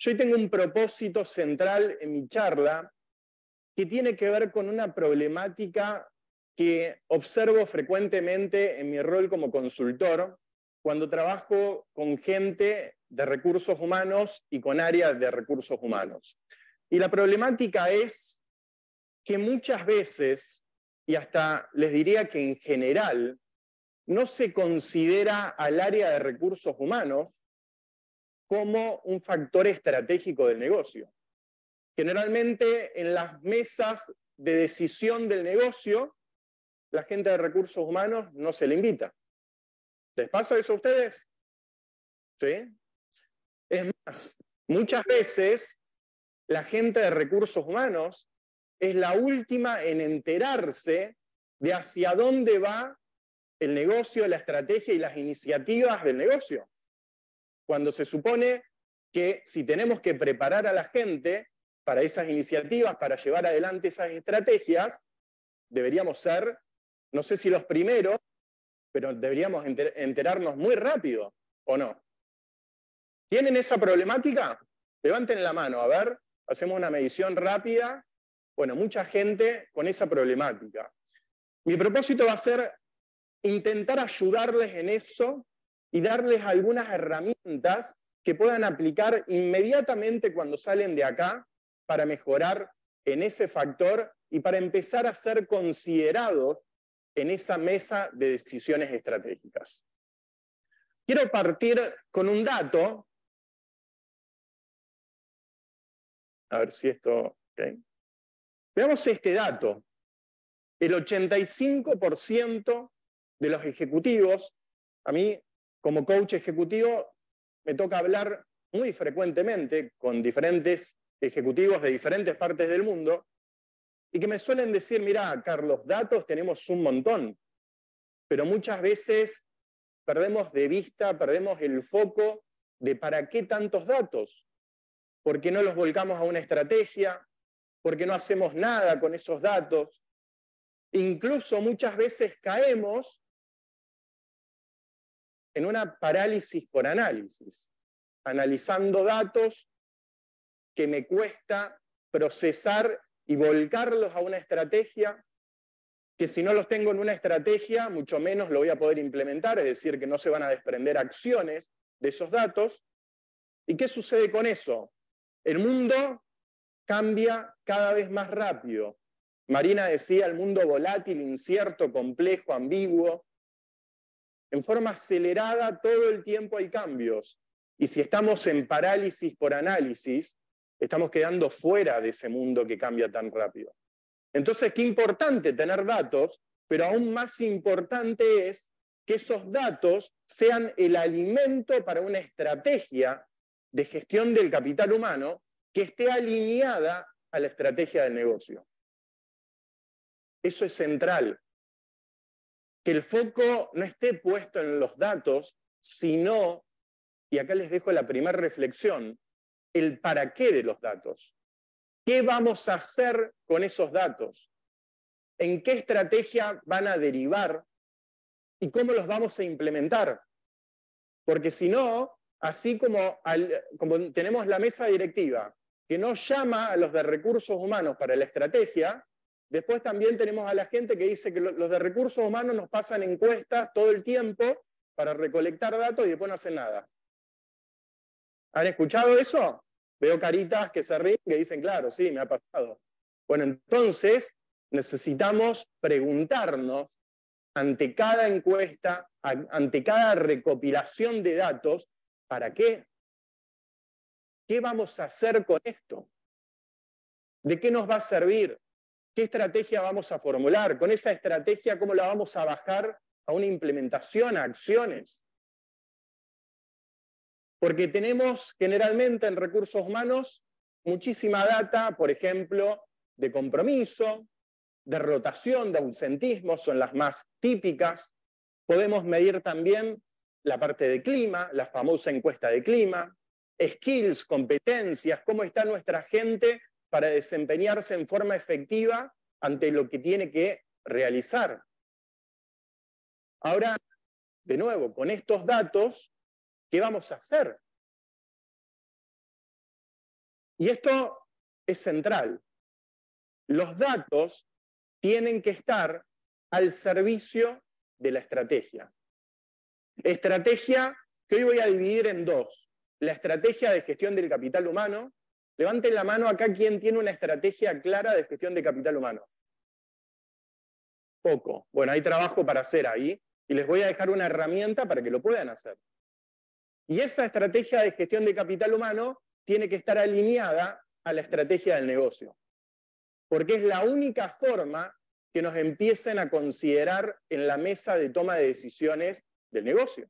Yo hoy tengo un propósito central en mi charla que tiene que ver con una problemática que observo frecuentemente en mi rol como consultor cuando trabajo con gente de recursos humanos y con áreas de recursos humanos. Y la problemática es que muchas veces, y hasta les diría que en general, no se considera al área de recursos humanos como un factor estratégico del negocio. Generalmente en las mesas de decisión del negocio, la gente de recursos humanos no se le invita. ¿Les pasa eso a ustedes? ¿Sí? Es más, muchas veces la gente de recursos humanos es la última en enterarse de hacia dónde va el negocio, la estrategia y las iniciativas del negocio. Cuando se supone que si tenemos que preparar a la gente para esas iniciativas, para llevar adelante esas estrategias, deberíamos ser, no sé si los primeros, pero deberíamos enterarnos muy rápido, ¿o no? ¿Tienen esa problemática? Levanten la mano, a ver, hacemos una medición rápida. Bueno, mucha gente con esa problemática. Mi propósito va a ser intentar ayudarles en eso y darles algunas herramientas que puedan aplicar inmediatamente cuando salen de acá para mejorar en ese factor y para empezar a ser considerados en esa mesa de decisiones estratégicas. Quiero partir con un dato. A ver si esto... Okay. Veamos este dato. El 85% de los ejecutivos, a mí como coach ejecutivo me toca hablar muy frecuentemente con diferentes ejecutivos de diferentes partes del mundo y que me suelen decir, mira, Carlos, datos tenemos un montón, pero muchas veces perdemos de vista, perdemos el foco de para qué tantos datos, por qué no los volcamos a una estrategia, por qué no hacemos nada con esos datos. Incluso muchas veces caemos en una parálisis por análisis, analizando datos que me cuesta procesar y volcarlos a una estrategia, que si no los tengo en una estrategia, mucho menos lo voy a poder implementar, es decir, que no se van a desprender acciones de esos datos. ¿Y qué sucede con eso? El mundo cambia cada vez más rápido. Marina decía, el mundo volátil, incierto, complejo, ambiguo. En forma acelerada todo el tiempo hay cambios. Y si estamos en parálisis por análisis, estamos quedando fuera de ese mundo que cambia tan rápido. Entonces, qué importante tener datos, pero aún más importante es que esos datos sean el alimento para una estrategia de gestión del capital humano que esté alineada a la estrategia del negocio. Eso es central. Que el foco no esté puesto en los datos, sino, y acá les dejo la primera reflexión, el para qué de los datos. ¿Qué vamos a hacer con esos datos? ¿En qué estrategia van a derivar? ¿Y cómo los vamos a implementar? Porque si no, así como tenemos la mesa directiva, que no llama a los de recursos humanos para la estrategia, después también tenemos a la gente que dice que los de recursos humanos nos pasan encuestas todo el tiempo para recolectar datos y después no hacen nada. ¿Han escuchado eso? Veo caritas que se ríen, que dicen, claro, sí, me ha pasado. Bueno, entonces necesitamos preguntarnos ante cada encuesta, ante cada recopilación de datos, ¿para qué? ¿Qué vamos a hacer con esto? ¿De qué nos va a servir? ¿Qué estrategia vamos a formular? Con esa estrategia, ¿cómo la vamos a bajar a una implementación, a acciones? Porque tenemos generalmente en recursos humanos muchísima data, por ejemplo, de compromiso, de rotación, de ausentismo, son las más típicas. Podemos medir también la parte de clima, la famosa encuesta de clima, skills, competencias, cómo está nuestra gente para desempeñarse en forma efectiva ante lo que tiene que realizar. Ahora, de nuevo, con estos datos, ¿qué vamos a hacer? Y esto es central. Los datos tienen que estar al servicio de la estrategia. Estrategia que hoy voy a dividir en dos. La estrategia de gestión del capital humano. Levanten la mano acá quien tiene una estrategia clara de gestión de capital humano. Poco. Bueno, hay trabajo para hacer ahí y les voy a dejar una herramienta para que lo puedan hacer. Y esa estrategia de gestión de capital humano tiene que estar alineada a la estrategia del negocio. Porque es la única forma que nos empiecen a considerar en la mesa de toma de decisiones del negocio.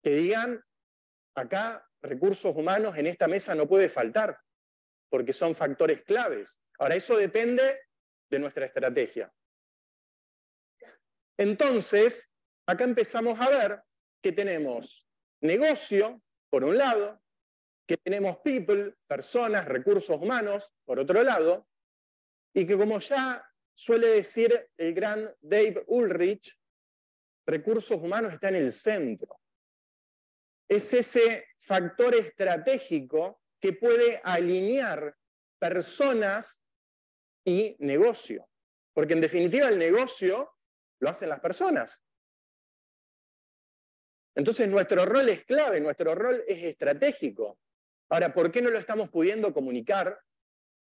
Que digan, acá recursos humanos en esta mesa no puede faltar, porque son factores claves. Ahora, eso depende de nuestra estrategia. Entonces, acá empezamos a ver que tenemos negocio, por un lado, que tenemos people, personas, recursos humanos, por otro lado, y que como ya suele decir el gran Dave Ulrich, recursos humanos está en el centro. Es ese factor estratégico que puede alinear personas y negocio. Porque en definitiva el negocio lo hacen las personas. Entonces nuestro rol es clave, nuestro rol es estratégico. Ahora, ¿por qué no lo estamos pudiendo comunicar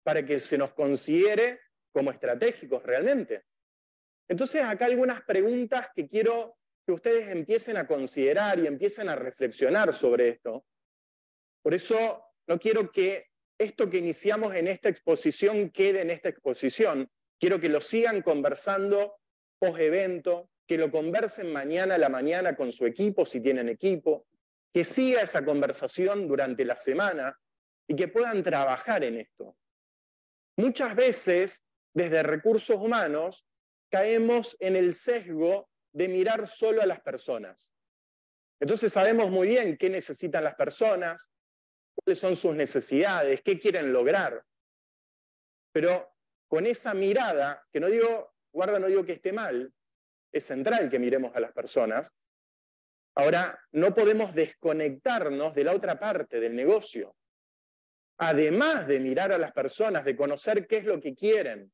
para que se nos considere como estratégicos realmente? Entonces acá algunas preguntas que quiero que ustedes empiecen a considerar y empiecen a reflexionar sobre esto. Por eso no quiero que esto que iniciamos en esta exposición quede en esta exposición. Quiero que lo sigan conversando post-evento, que lo conversen mañana a la mañana con su equipo, si tienen equipo, que siga esa conversación durante la semana y que puedan trabajar en esto. Muchas veces, desde recursos humanos, caemos en el sesgo de mirar solo a las personas. Entonces sabemos muy bien qué necesitan las personas, cuáles son sus necesidades, qué quieren lograr. Pero con esa mirada, que no digo, guarda, no digo que esté mal, es central que miremos a las personas. Ahora, no podemos desconectarnos de la otra parte del negocio. Además de mirar a las personas, de conocer qué es lo que quieren,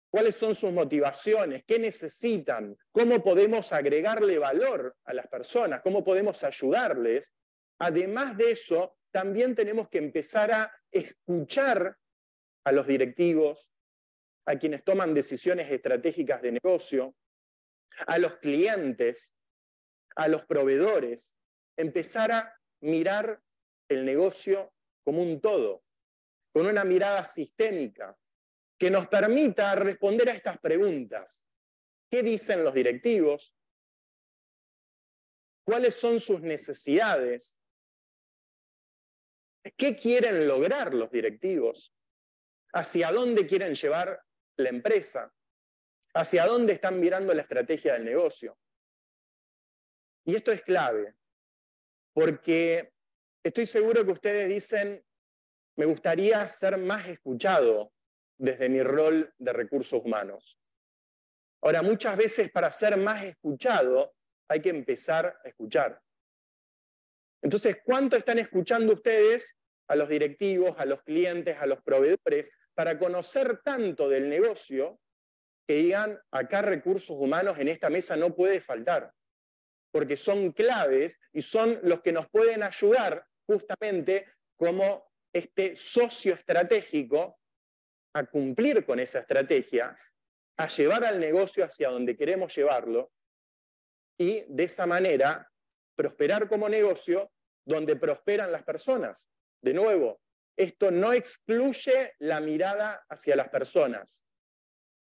cuáles son sus motivaciones, qué necesitan, cómo podemos agregarle valor a las personas, cómo podemos ayudarles. Además de eso, también tenemos que empezar a escuchar a los directivos, a quienes toman decisiones estratégicas de negocio, a los clientes, a los proveedores, empezar a mirar el negocio como un todo, con una mirada sistémica, que nos permita responder a estas preguntas. ¿Qué dicen los directivos? ¿Cuáles son sus necesidades? ¿Qué quieren lograr los directivos? ¿Hacia dónde quieren llevar la empresa? ¿Hacia dónde están mirando la estrategia del negocio? Y esto es clave, porque estoy seguro que ustedes dicen, me gustaría ser más escuchado desde mi rol de recursos humanos. Ahora, muchas veces para ser más escuchado hay que empezar a escuchar. Entonces, ¿cuánto están escuchando ustedes a los directivos, a los clientes, a los proveedores, para conocer tanto del negocio que digan, acá recursos humanos en esta mesa no puede faltar? Porque son claves y son los que nos pueden ayudar justamente como este socio estratégico a cumplir con esa estrategia, a llevar al negocio hacia donde queremos llevarlo y de esa manera prosperar como negocio donde prosperan las personas. De nuevo, esto no excluye la mirada hacia las personas,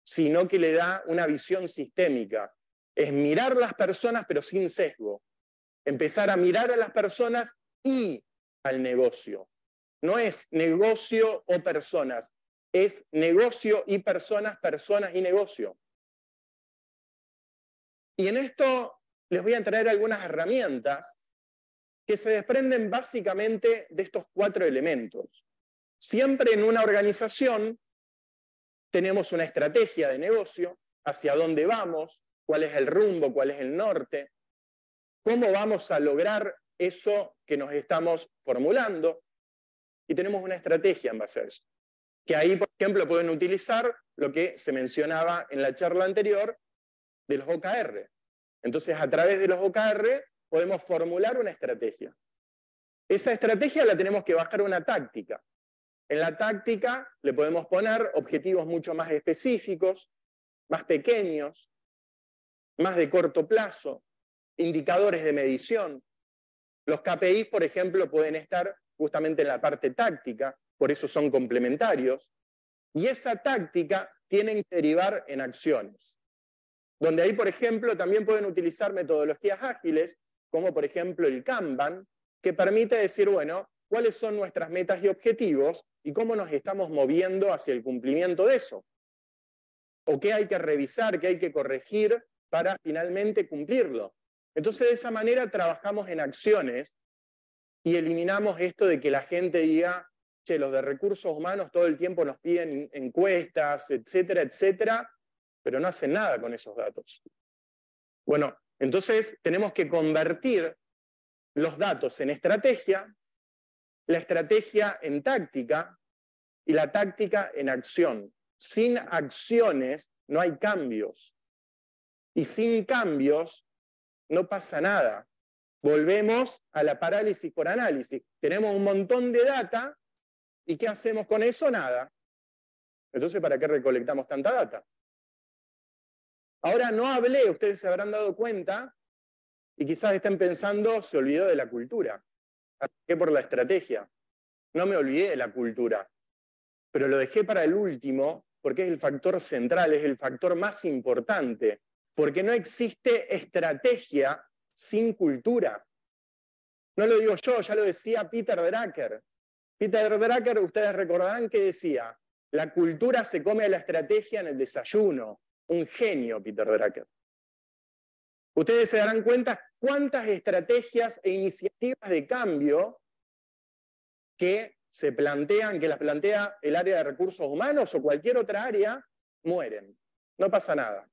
sino que le da una visión sistémica. Es mirar las personas pero sin sesgo. Empezar a mirar a las personas y al negocio. No es negocio o personas, es negocio y personas, personas y negocio. Y en esto les voy a traer algunas herramientas que se desprenden básicamente de estos 4 elementos. Siempre en una organización tenemos una estrategia de negocio, hacia dónde vamos, cuál es el rumbo, cuál es el norte, cómo vamos a lograr eso que nos estamos formulando. y tenemos una estrategia en base a eso. Que ahí, por ejemplo, pueden utilizar lo que se mencionaba en la charla anterior de los OKR. Entonces, a través de los OKR podemos formular una estrategia. Esa estrategia la tenemos que bajar a una táctica. En la táctica le podemos poner objetivos mucho más específicos, más pequeños, más de corto plazo, indicadores de medición. Los KPIs, por ejemplo, pueden estar justamente en la parte táctica, por eso son complementarios, y esa táctica tiene que derivar en acciones. Donde ahí, por ejemplo, también pueden utilizar metodologías ágiles, como por ejemplo el Kanban, que permite decir, bueno, cuáles son nuestras metas y objetivos y cómo nos estamos moviendo hacia el cumplimiento de eso. O qué hay que revisar, qué hay que corregir para finalmente cumplirlo. Entonces, de esa manera trabajamos en acciones y eliminamos esto de que la gente diga, che, los de recursos humanos todo el tiempo nos piden encuestas, etcétera, etcétera, pero no hacen nada con esos datos. Bueno, entonces tenemos que convertir los datos en estrategia, la estrategia en táctica y la táctica en acción. Sin acciones no hay cambios. Y sin cambios no pasa nada. Volvemos a la parálisis por análisis. Tenemos un montón de data y ¿qué hacemos con eso? Nada. Entonces, ¿para qué recolectamos tanta data? Ahora no hablé, ustedes se habrán dado cuenta, y quizás estén pensando, se olvidó de la cultura. ¿Qué por la estrategia? No me olvidé de la cultura, pero lo dejé para el último porque es el factor central, es el factor más importante, porque no existe estrategia sin cultura. No lo digo yo, ya lo decía Peter Drucker. Peter Drucker, ustedes recordarán que decía, la cultura se come a la estrategia en el desayuno. Un genio, Peter Drucker. Ustedes se darán cuenta cuántas estrategias e iniciativas de cambio que se plantean, que las plantea el área de recursos humanos o cualquier otra área, mueren. No pasa nada.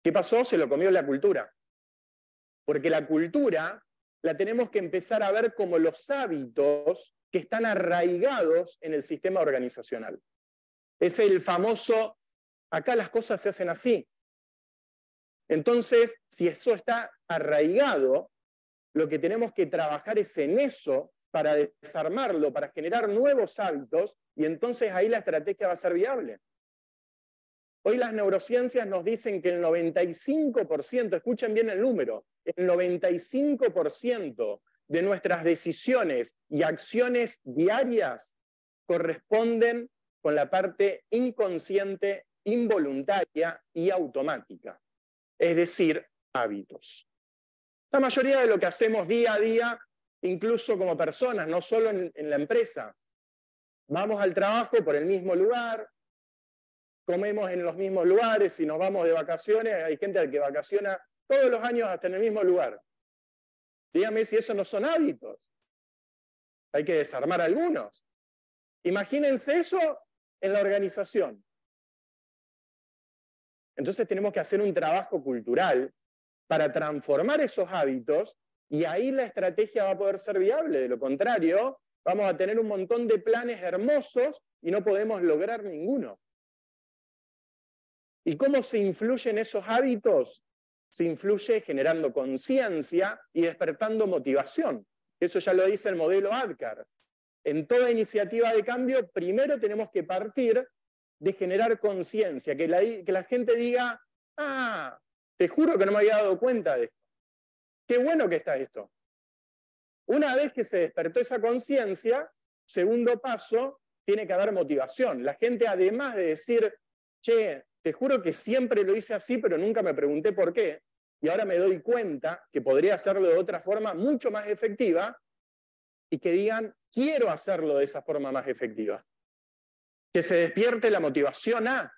¿Qué pasó? Se lo comió la cultura. Porque la cultura la tenemos que empezar a ver como los hábitos que están arraigados en el sistema organizacional. Es el famoso, acá las cosas se hacen así. Entonces, si eso está arraigado, lo que tenemos que trabajar es en eso para desarmarlo, para generar nuevos hábitos, y entonces ahí la estrategia va a ser viable. Hoy las neurociencias nos dicen que el 95%, escuchen bien el número, el 95% de nuestras decisiones y acciones diarias corresponden con la parte inconsciente, involuntaria y automática. Es decir, hábitos. La mayoría de lo que hacemos día a día, incluso como personas, no solo en la empresa, vamos al trabajo por el mismo lugar, comemos en los mismos lugares y nos vamos de vacaciones, hay gente que vacaciona todos los años hasta en el mismo lugar. Dígame si esos no son hábitos. Hay que desarmar algunos. Imagínense eso en la organización. Entonces tenemos que hacer un trabajo cultural para transformar esos hábitos y ahí la estrategia va a poder ser viable. De lo contrario, vamos a tener un montón de planes hermosos y no podemos lograr ninguno. ¿Y cómo se influyen esos hábitos? Se influye generando conciencia y despertando motivación. Eso ya lo dice el modelo ADKAR. En toda iniciativa de cambio, primero tenemos que partir de generar conciencia, que la gente diga, ah, te juro que no me había dado cuenta de esto. Qué bueno que está esto. Una vez que se despertó esa conciencia, segundo paso, tiene que haber motivación. La gente, además de decir, che, te juro que siempre lo hice así, pero nunca me pregunté por qué, y ahora me doy cuenta que podría hacerlo de otra forma mucho más efectiva, y que digan, quiero hacerlo de esa forma más efectiva. Que se despierte la motivación a.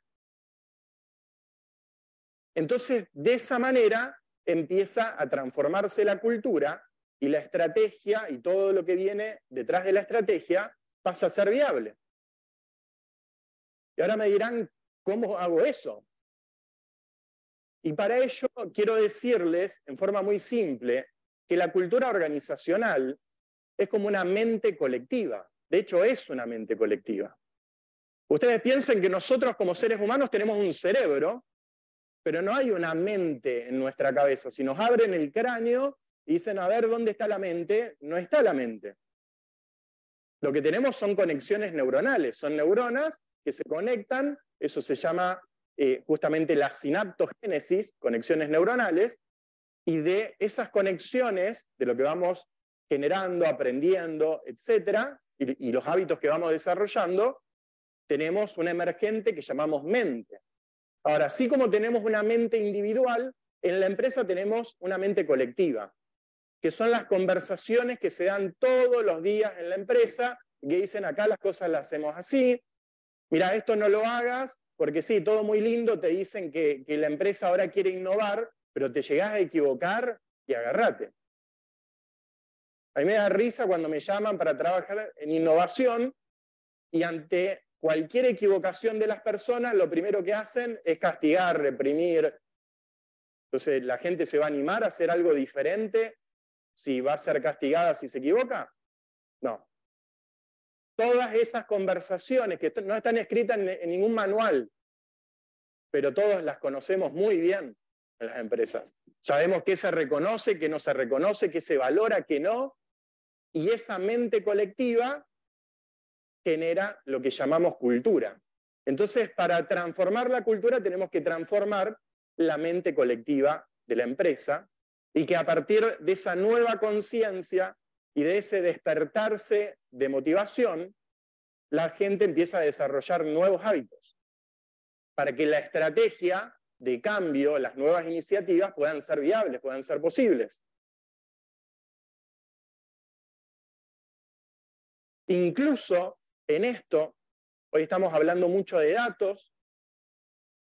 Entonces, de esa manera empieza a transformarse la cultura y la estrategia y todo lo que viene detrás de la estrategia pasa a ser viable. Y ahora me dirán, ¿cómo hago eso? Y para ello quiero decirles, en forma muy simple, que la cultura organizacional es como una mente colectiva. De hecho, es una mente colectiva. Ustedes piensen que nosotros como seres humanos tenemos un cerebro, pero no hay una mente en nuestra cabeza. Si nos abren el cráneo y dicen, a ver, ¿dónde está la mente? No está la mente. Lo que tenemos son conexiones neuronales, son neuronas que se conectan, eso se llama justamente la sinaptogénesis, conexiones neuronales, y de esas conexiones, de lo que vamos generando, aprendiendo, etcétera, y los hábitos que vamos desarrollando, tenemos una emergente que llamamos mente. Ahora, así como tenemos una mente individual, en la empresa tenemos una mente colectiva, que son las conversaciones que se dan todos los días en la empresa, que dicen acá las cosas las hacemos así, mira, esto no lo hagas, porque sí, todo muy lindo, te dicen que la empresa ahora quiere innovar, pero te llegás a equivocar y agarrate. A mí me da risa cuando me llaman para trabajar en innovación y ante cualquier equivocación de las personas, lo primero que hacen es castigar, reprimir. Entonces, ¿la gente se va a animar a hacer algo diferente si va a ser castigada si se equivoca? No. Todas esas conversaciones que no están escritas en ningún manual, pero todos las conocemos muy bien en las empresas. Sabemos qué se reconoce, qué no se reconoce, qué se valora, qué no, y esa mente colectiva genera lo que llamamos cultura. Entonces, para transformar la cultura tenemos que transformar la mente colectiva de la empresa y que a partir de esa nueva conciencia y de ese despertarse de motivación, la gente empieza a desarrollar nuevos hábitos para que la estrategia de cambio, las nuevas iniciativas puedan ser viables, puedan ser posibles. Incluso en esto, hoy estamos hablando mucho de datos.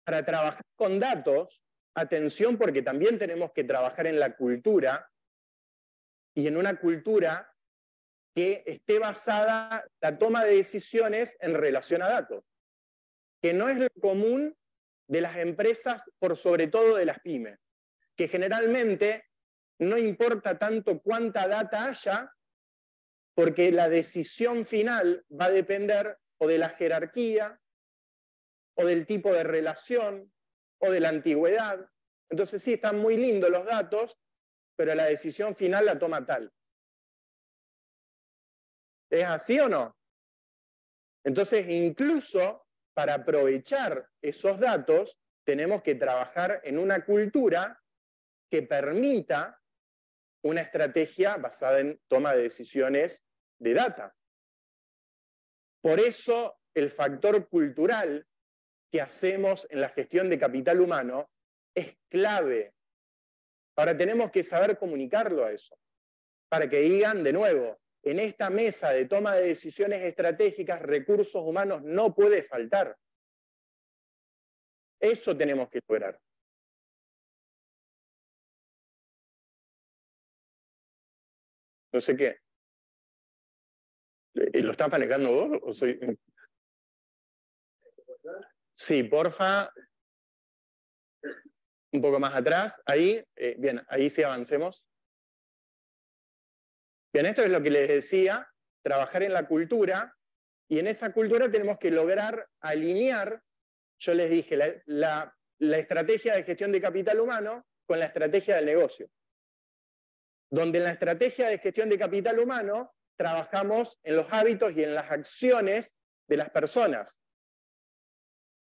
Para trabajar con datos, atención porque también tenemos que trabajar en la cultura y en una cultura que esté basada en la toma de decisiones en relación a datos, que no es lo común de las empresas, por sobre todo de las pymes, que generalmente no importa tanto cuánta data haya, porque la decisión final va a depender o de la jerarquía, o del tipo de relación, o de la antigüedad. Entonces sí, están muy lindos los datos, pero la decisión final la toma tal. ¿Es así o no? Entonces, incluso para aprovechar esos datos, tenemos que trabajar en una cultura que permita una estrategia basada en toma de decisiones de data. Por eso, el factor cultural que hacemos en la gestión de capital humano es clave. Ahora tenemos que saber comunicarlo a eso, para que digan de nuevo, en esta mesa de toma de decisiones estratégicas, recursos humanos no puede faltar. Eso tenemos que lograr. No sé qué. ¿Lo estás manejando vos o soy...? Sí, porfa. Un poco más atrás. Ahí, bien, ahí sí avancemos. Bien, esto es lo que les decía, trabajar en la cultura, y en esa cultura tenemos que lograr alinear, yo les dije, la estrategia de gestión de capital humano con la estrategia del negocio. Donde en la estrategia de gestión de capital humano trabajamos en los hábitos y en las acciones de las personas.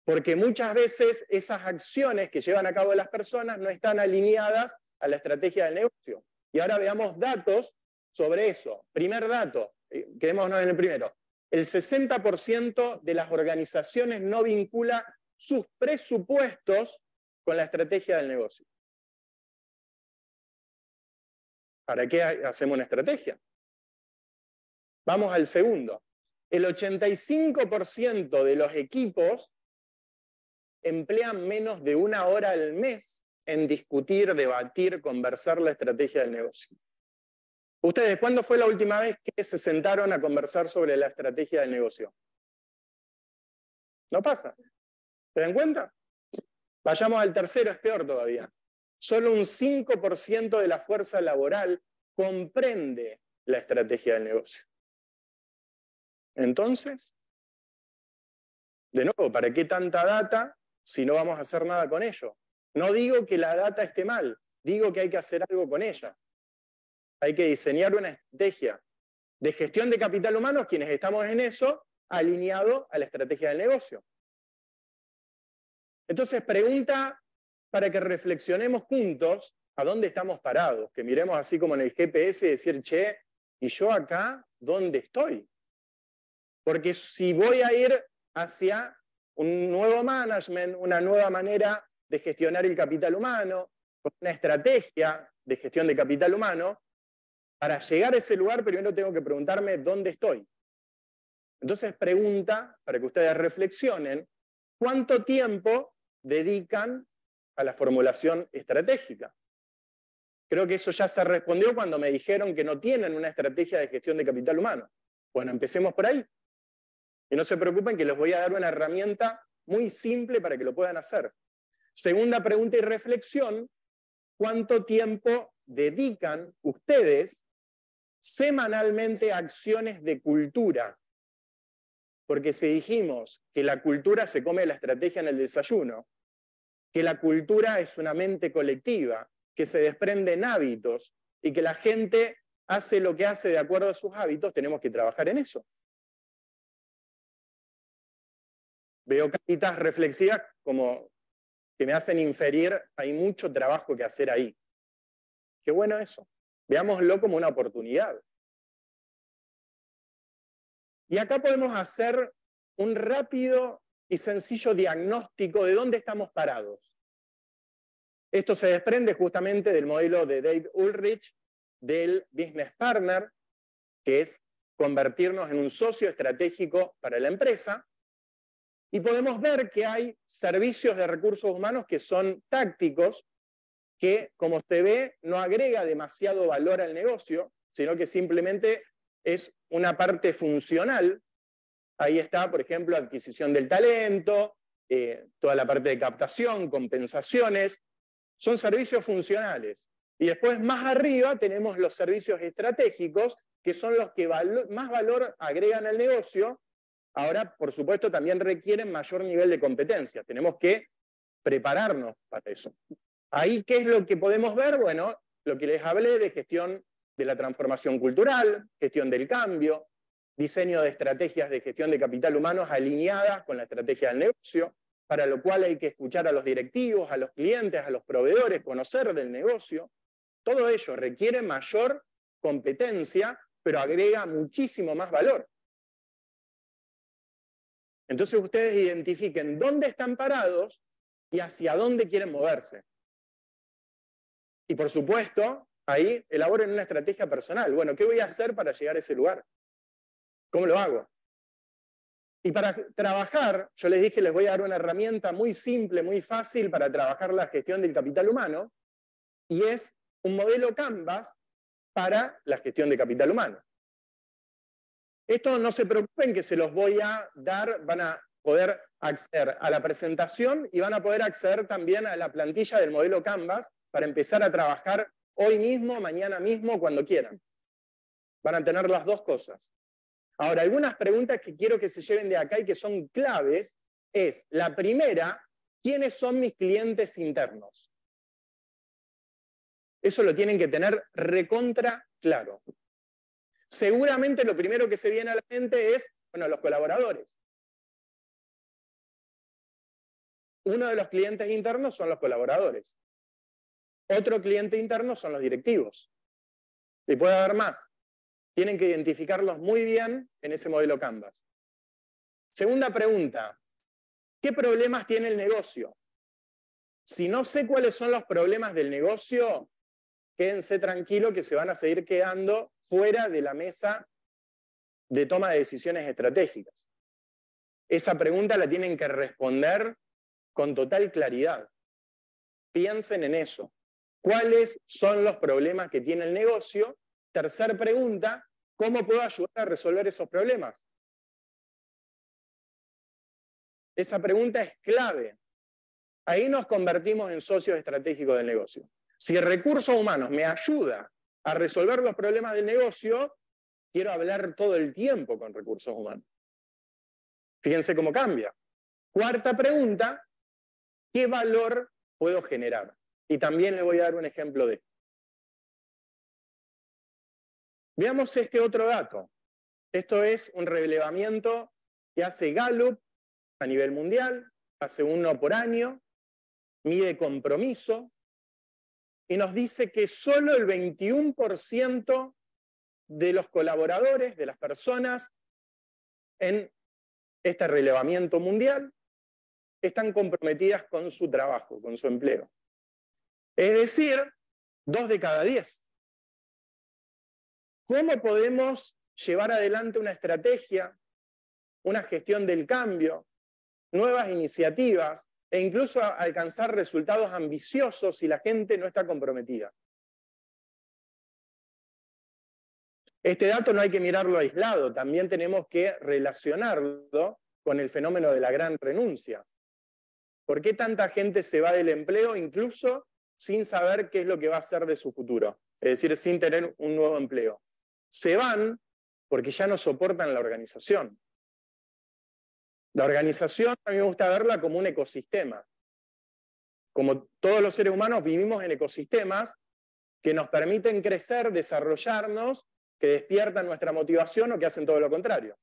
Porque muchas veces esas acciones que llevan a cabo las personas no están alineadas a la estrategia del negocio. Y ahora veamos datos sobre eso. Primer dato, quedémonos en el primero. El 60% de las organizaciones no vincula sus presupuestos con la estrategia del negocio. ¿Para qué hacemos una estrategia? Vamos al segundo. El 85% de los equipos emplean menos de 1 hora al mes en discutir, debatir, conversar la estrategia del negocio. Ustedes, ¿cuándo fue la última vez que se sentaron a conversar sobre la estrategia del negocio? No pasa. ¿Se dan cuenta? Vayamos al tercero, es peor todavía. Solo un 5% de la fuerza laboral comprende la estrategia del negocio. Entonces, de nuevo, ¿para qué tanta data si no vamos a hacer nada con ello? No digo que la data esté mal, digo que hay que hacer algo con ella. Hay que diseñar una estrategia de gestión de capital humano, quienes estamos en eso, alineado a la estrategia del negocio. Entonces, pregunta para que reflexionemos juntos a dónde estamos parados, que miremos así como en el GPS y decir, che, ¿y yo acá dónde estoy? Porque si voy a ir hacia un nuevo management, una nueva manera de gestionar el capital humano, una estrategia de gestión de capital humano, para llegar a ese lugar primero tengo que preguntarme dónde estoy. Entonces pregunta, para que ustedes reflexionen, ¿cuánto tiempo dedican a la formulación estratégica? Creo que eso ya se respondió cuando me dijeron que no tienen una estrategia de gestión de capital humano. Bueno, empecemos por ahí. Y no se preocupen que les voy a dar una herramienta muy simple para que lo puedan hacer. Segunda pregunta y reflexión, ¿cuánto tiempo dedican ustedes semanalmente a acciones de cultura? Porque si dijimos que la cultura se come la estrategia en el desayuno, que la cultura es una mente colectiva, que se desprenden hábitos y que la gente hace lo que hace de acuerdo a sus hábitos, tenemos que trabajar en eso. Veo caritas reflexivas como que me hacen inferir, hay mucho trabajo que hacer ahí. Qué bueno eso. Veámoslo como una oportunidad. Y acá podemos hacer un rápido y sencillo diagnóstico de dónde estamos parados. Esto se desprende justamente del modelo de Dave Ulrich, del Business Partner, que es convertirnos en un socio estratégico para la empresa. Y podemos ver que hay servicios de recursos humanos que son tácticos, que, como se ve, no agrega demasiado valor al negocio, sino que simplemente es una parte funcional. Ahí está, por ejemplo, adquisición del talento, toda la parte de captación, compensaciones. Son servicios funcionales. Y después, más arriba, tenemos los servicios estratégicos, que son los que más valor agregan al negocio. Ahora, por supuesto, también requieren mayor nivel de competencia. Tenemos que prepararnos para eso. Ahí, ¿qué es lo que podemos ver? Bueno, lo que les hablé de gestión de la transformación cultural, gestión del cambio, diseño de estrategias de gestión de capital humano alineadas con la estrategia del negocio, para lo cual hay que escuchar a los directivos, a los clientes, a los proveedores, conocer del negocio. Todo ello requiere mayor competencia, pero agrega muchísimo más valor. Entonces ustedes identifiquen dónde están parados y hacia dónde quieren moverse. Y por supuesto, ahí elaboren una estrategia personal. Bueno, ¿qué voy a hacer para llegar a ese lugar? ¿Cómo lo hago? Y para trabajar, yo les dije, les voy a dar una herramienta muy simple, muy fácil para trabajar la gestión del capital humano, y es un modelo Canvas para la gestión de capital humano. Esto no se preocupen que se los voy a dar, van a poder acceder a la presentación y van a poder acceder también a la plantilla del modelo Canvas para empezar a trabajar hoy mismo, mañana mismo, cuando quieran. Van a tener las dos cosas. Ahora, algunas preguntas que quiero que se lleven de acá y que son claves es, la primera, ¿quiénes son mis clientes internos? Eso lo tienen que tener recontra claro. Seguramente lo primero que se viene a la mente es, bueno, los colaboradores. Uno de los clientes internos son los colaboradores. Otro cliente interno son los directivos. Y puede haber más. Tienen que identificarlos muy bien en ese modelo Canvas. Segunda pregunta, ¿qué problemas tiene el negocio? Si no sé cuáles son los problemas del negocio, quédense tranquilos que se van a seguir quedando fuera de la mesa de toma de decisiones estratégicas. Esa pregunta la tienen que responder con total claridad. Piensen en eso. ¿Cuáles son los problemas que tiene el negocio? Tercer pregunta, ¿cómo puedo ayudar a resolver esos problemas? Esa pregunta es clave. Ahí nos convertimos en socios estratégicos del negocio. Si recursos humanos me ayuda a resolver los problemas del negocio, quiero hablar todo el tiempo con recursos humanos. Fíjense cómo cambia. Cuarta pregunta, ¿qué valor puedo generar? Y también les voy a dar un ejemplo de esto. Veamos este otro dato. Esto es un relevamiento que hace Gallup a nivel mundial, hace uno por año, mide compromiso, y nos dice que solo el 21% de los colaboradores, de las personas en este relevamiento mundial, están comprometidas con su trabajo, con su empleo. Es decir, 2 de cada 10. ¿Cómo podemos llevar adelante una estrategia, una gestión del cambio, nuevas iniciativas e incluso alcanzar resultados ambiciosos si la gente no está comprometida? Este dato no hay que mirarlo aislado, también tenemos que relacionarlo con el fenómeno de la gran renuncia. ¿Por qué tanta gente se va del empleo incluso sin saber qué es lo que va a hacer de su futuro? Es decir, sin tener un nuevo empleo. Se van porque ya no soportan la organización. La organización a mí me gusta verla como un ecosistema. Como todos los seres humanos vivimos en ecosistemas que nos permiten crecer, desarrollarnos, que despiertan nuestra motivación o que hacen todo lo contrario.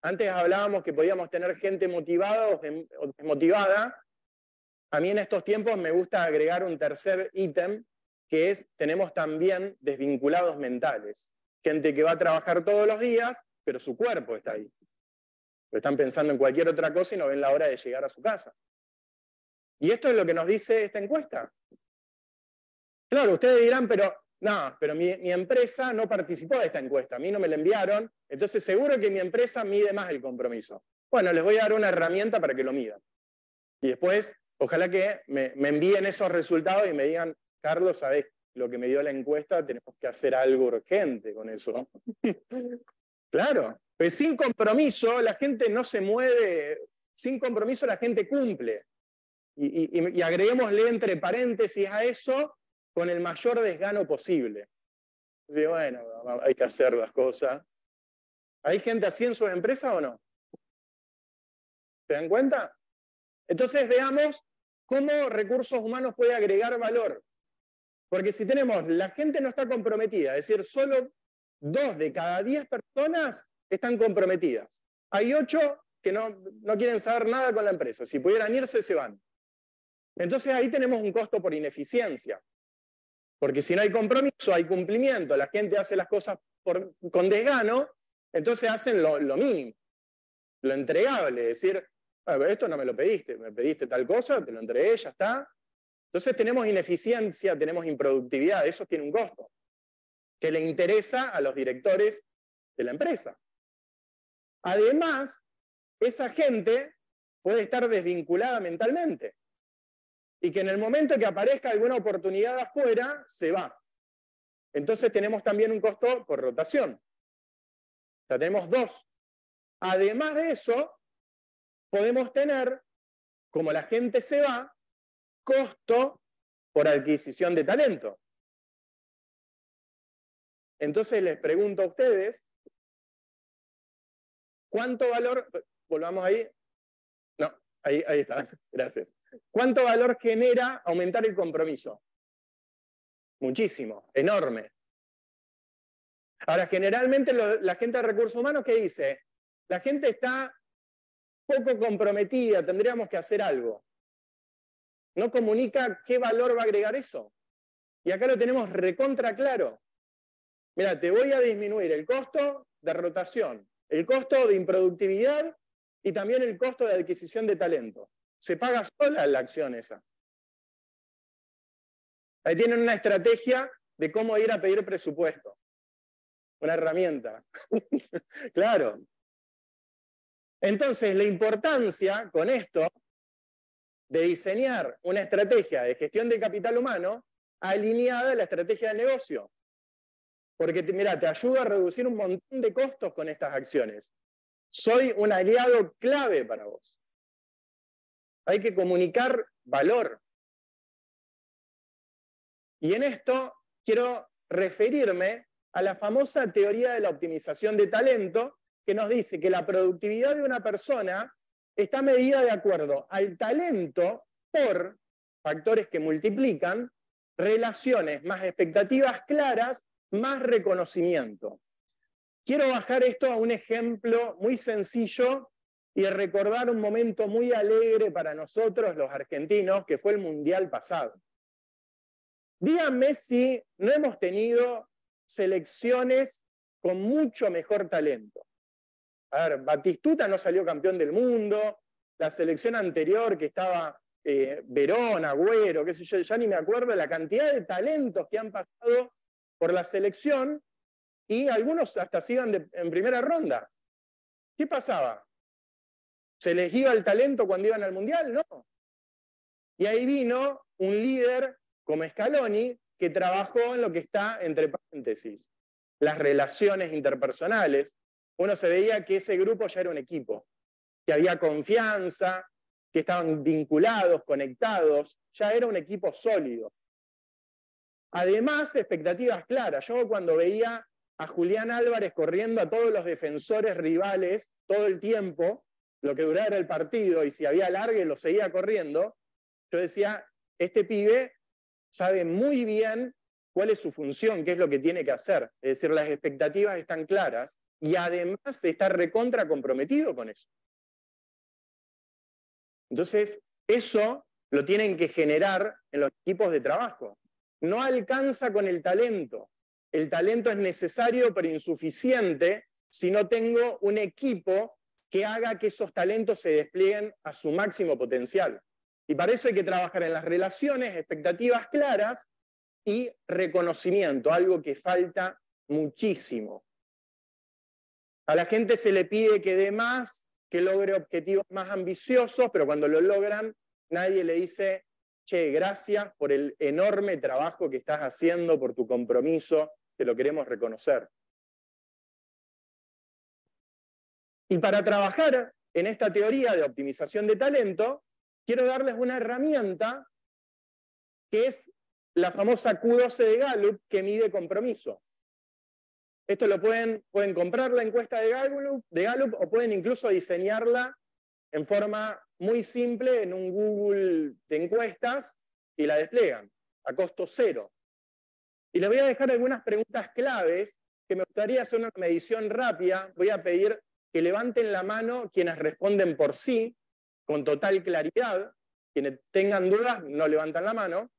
Antes hablábamos que podíamos tener gente motivada o desmotivada. A mí en estos tiempos me gusta agregar un tercer ítem, que es, tenemos también desvinculados mentales. Gente que va a trabajar todos los días, pero su cuerpo está ahí. Pero están pensando en cualquier otra cosa y no ven la hora de llegar a su casa. Y esto es lo que nos dice esta encuesta. Claro, ustedes dirán, pero no, pero mi empresa no participó de esta encuesta, a mí no me la enviaron, entonces seguro que mi empresa mide más el compromiso. Bueno, les voy a dar una herramienta para que lo midan. Y después, ojalá que me envíen esos resultados y me digan, Carlos, ¿sabés lo que me dio la encuesta? Tenemos que hacer algo urgente con eso. Claro, pues sin compromiso la gente no se mueve, sin compromiso la gente cumple. Y agreguémosle entre paréntesis a eso con el mayor desgano posible. Y bueno, hay que hacer las cosas. ¿Hay gente así en sus empresas o no? ¿Se dan cuenta? Entonces veamos cómo recursos humanos puede agregar valor. Porque si tenemos, la gente no está comprometida, es decir, solo 2 de cada 10 personas están comprometidas. Hay 8 que no quieren saber nada con la empresa. Si pudieran irse, se van. Entonces ahí tenemos un costo por ineficiencia. Porque si no hay compromiso, hay cumplimiento, la gente hace las cosas con desgano, entonces hacen lo mínimo, lo entregable, es decir, esto no me lo pediste, me pediste tal cosa, te lo entregué, ya está. Entonces tenemos ineficiencia, tenemos improductividad, eso tiene un costo, que le interesa a los directores de la empresa. Además, esa gente puede estar desvinculada mentalmente. Y que en el momento que aparezca alguna oportunidad afuera, se va. Entonces tenemos también un costo por rotación. O sea, tenemos 2. Además de eso, podemos tener, como la gente se va, costo por adquisición de talento. Entonces les pregunto a ustedes, ¿cuánto valor, volvamos ahí? No, ahí está, gracias. ¿Cuánto valor genera aumentar el compromiso? Muchísimo, enorme. Ahora, generalmente la gente de recursos humanos, ¿qué dice? La gente está poco comprometida, tendríamos que hacer algo. No comunica qué valor va a agregar eso. Y acá lo tenemos recontra claro. Mira, te voy a disminuir el costo de rotación, el costo de improductividad y también el costo de adquisición de talento. Se paga sola la acción esa. Ahí tienen una estrategia de cómo ir a pedir presupuesto. Una herramienta. Claro. Entonces, la importancia con esto de diseñar una estrategia de gestión del capital humano alineada a la estrategia de negocio. Porque, mira, te ayuda a reducir un montón de costos con estas acciones. Soy un aliado clave para vos. Hay que comunicar valor. Y en esto quiero referirme a la famosa teoría de la optimización de talento, que nos dice que la productividad de una persona está medida de acuerdo al talento por factores que multiplican, relaciones más expectativas claras, más reconocimiento. Quiero bajar esto a un ejemplo muy sencillo y recordar un momento muy alegre para nosotros, los argentinos, que fue el Mundial pasado. Díganme si no hemos tenido selecciones con mucho mejor talento. A ver, Batistuta no salió campeón del mundo, la selección anterior que estaba Verón, Agüero, qué sé yo, ya ni me acuerdo la cantidad de talentos que han pasado por la selección y algunos hasta sigan en primera ronda. ¿Qué pasaba? ¿Se les iba el talento cuando iban al Mundial? No. Y ahí vino un líder como Scaloni que trabajó en lo que está entre paréntesis, las relaciones interpersonales. Uno se veía que ese grupo ya era un equipo, que había confianza, que estaban vinculados, conectados, ya era un equipo sólido. Además, expectativas claras. Yo cuando veía a Julián Álvarez corriendo a todos los defensores rivales todo el tiempo, lo que durara el partido, y si había alargue lo seguía corriendo, yo decía, este pibe sabe muy bien cuál es su función, qué es lo que tiene que hacer. Es decir, las expectativas están claras y además está recontra comprometido con eso. Entonces, eso lo tienen que generar en los equipos de trabajo. No alcanza con el talento. El talento es necesario pero insuficiente si no tengo un equipo que haga que esos talentos se desplieguen a su máximo potencial. Y para eso hay que trabajar en las relaciones, expectativas claras y reconocimiento, algo que falta muchísimo. A la gente se le pide que dé más, que logre objetivos más ambiciosos, pero cuando lo logran, nadie le dice, che, gracias por el enorme trabajo que estás haciendo, por tu compromiso, te lo queremos reconocer. Y para trabajar en esta teoría de optimización de talento, quiero darles una herramienta que es la famosa Q12 de Gallup, que mide compromiso. Esto lo pueden comprar la encuesta de Gallup o pueden incluso diseñarla en forma muy simple en un Google de encuestas y la despliegan a costo cero. Y les voy a dejar algunas preguntas claves que me gustaría hacer una medición rápida. Voy a pedir que levanten la mano quienes responden por sí, con total claridad. Quienes tengan dudas, no levantan la mano.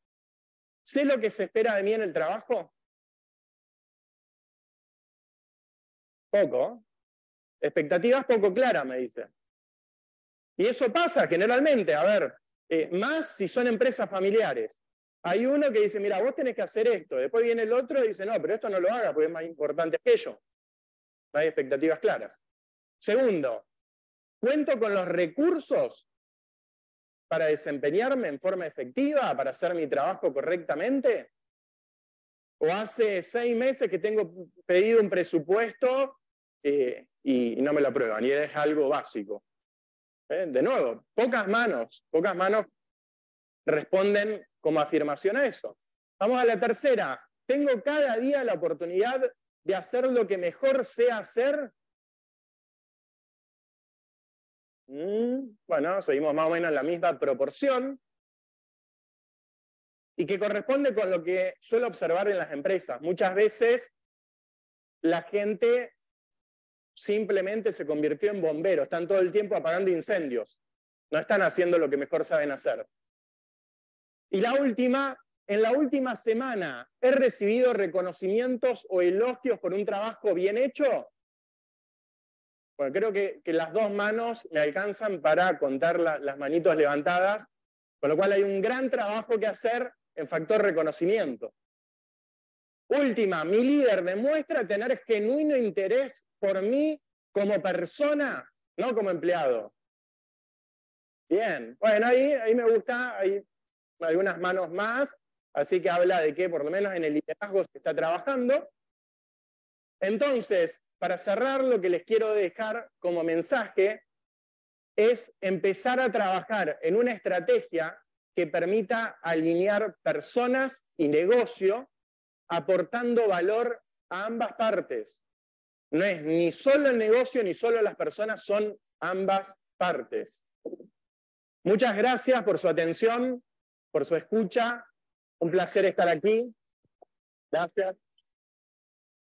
¿Sé lo que se espera de mí en el trabajo? Poco. Expectativas poco claras, me dice. Y eso pasa generalmente, a ver, más si son empresas familiares. Hay uno que dice, mira, vos tenés que hacer esto. Después viene el otro y dice, no, pero esto no lo haga porque es más importante aquello. No hay expectativas claras. Segundo, ¿cuento con los recursos para desempeñarme en forma efectiva, para hacer mi trabajo correctamente? ¿O hace 6 meses que tengo pedido un presupuesto y no me lo aprueban? Y es algo básico. De nuevo, pocas manos responden como afirmación a eso. Vamos a la tercera. ¿Tengo cada día la oportunidad de hacer lo que mejor sé hacer? Bueno, seguimos más o menos en la misma proporción. Y que corresponde con lo que suelo observar en las empresas. Muchas veces la gente simplemente se convirtió en bomberos, están todo el tiempo apagando incendios, no están haciendo lo que mejor saben hacer. Y la última, en la última semana, ¿he recibido reconocimientos o elogios por un trabajo bien hecho? Bueno, creo que las 2 manos me alcanzan para contar las manitos levantadas, con lo cual hay un gran trabajo que hacer en factor reconocimiento. Última, mi líder demuestra tener genuino interés por mí como persona, no como empleado. Bien, bueno, ahí me gusta, hay algunas manos más, así que habla de que por lo menos en el liderazgo se está trabajando. Entonces, para cerrar, lo que les quiero dejar como mensaje es empezar a trabajar en una estrategia que permita alinear personas y negocio, aportando valor a ambas partes. No es ni solo el negocio ni solo las personas, son ambas partes. Muchas gracias por su atención, por su escucha. Un placer estar aquí. Gracias.